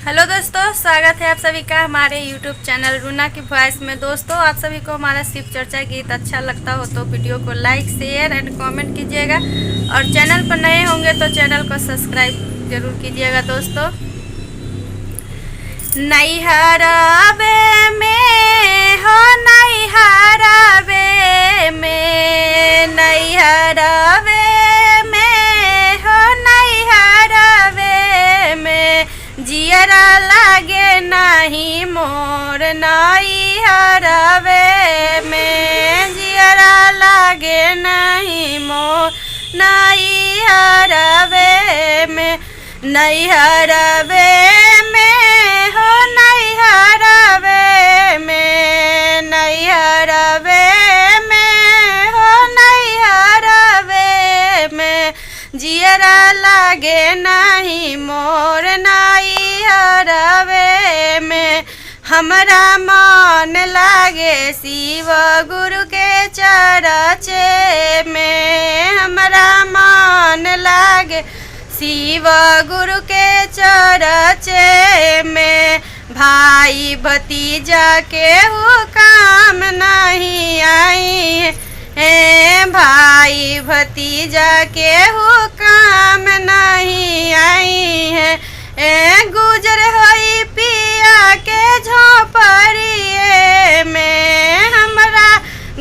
Hello दोस्तों, स्वागत है आप सभी का हमारे YouTube चैनल रूना की वॉइस में। दोस्तों, आप सभी को हमारा शिव चर्चा गीत अच्छा लगता हो तो वीडियो को लाइक शेयर एंड कमेंट कीजिएगा और चैनल पर नए होंगे तो चैनल को सब्सक्राइब जरूर कीजिएगा। दोस्तों, नैहरावे में हो नैहरावे में, नैहरावे में हो नैहरावे में, जियरा लागे नहीं मोर नैहरावे में, जियरा लागे नहीं मोर नैहरावे में, नैहरावे में हो नैहरावे में, नैहरावे में हो नैहरावे में, जियरा लागे नहीं मोर नैहरावे में। हमरा मन लागे शिव गुरु के चरचे में, हमरा मन लागे शिव गुरु के चरचे में। भाई भतीजा के वो काम नहीं आई है, भाई भतीजा के वो काम नहीं आई है। गुजर होई पिया के झोपड़िए में, हमरा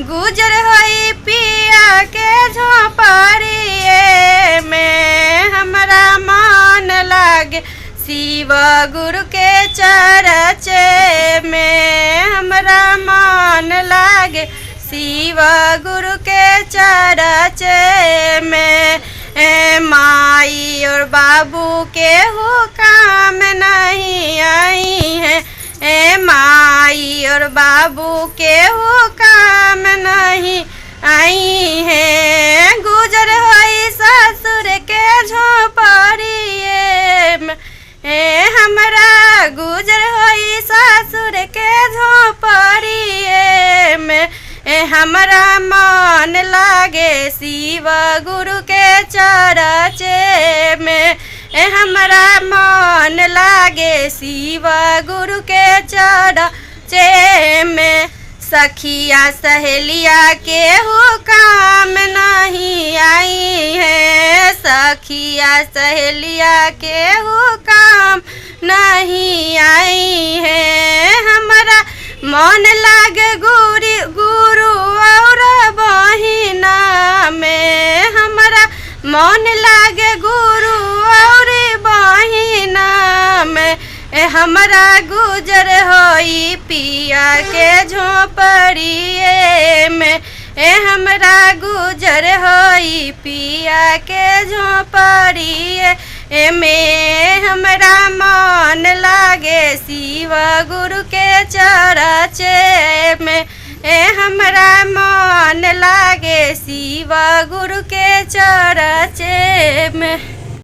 गुजर होई पिया के झोपड़िए में। हमरा मन लागे शिव गुरु के चरचे में, हमरा मन लागे शिव गुरु के चरचे में। माई और बाबू के हो काम नहीं आई है, माई और बाबू के हो काम नहीं आई है। गुजर होई ससुर के झोपड़िए में, हमरा गुजर होई ससुर के झोपड़िए में। हमरा मन लागे शिव गुरु के चरचे में, हमरा मन लागे शिव गुरु के चरचे में। सखिया सहेलिया के हो काम नहीं आई है, सखिया सहेलिया के हो काम नहीं आई है। हमरा मन लागे गुरु और बहिना में, हमरा मन लागे गुरु और बहिना में। हमरा गुजर होई पिया के झोपड़िए में, हमरा गुजर होई पिया के झोपड़िए में। हमरा मन लागे शिव गुरु के चरचे में, हमरा मन लागे शिव गुरु के चरचे में।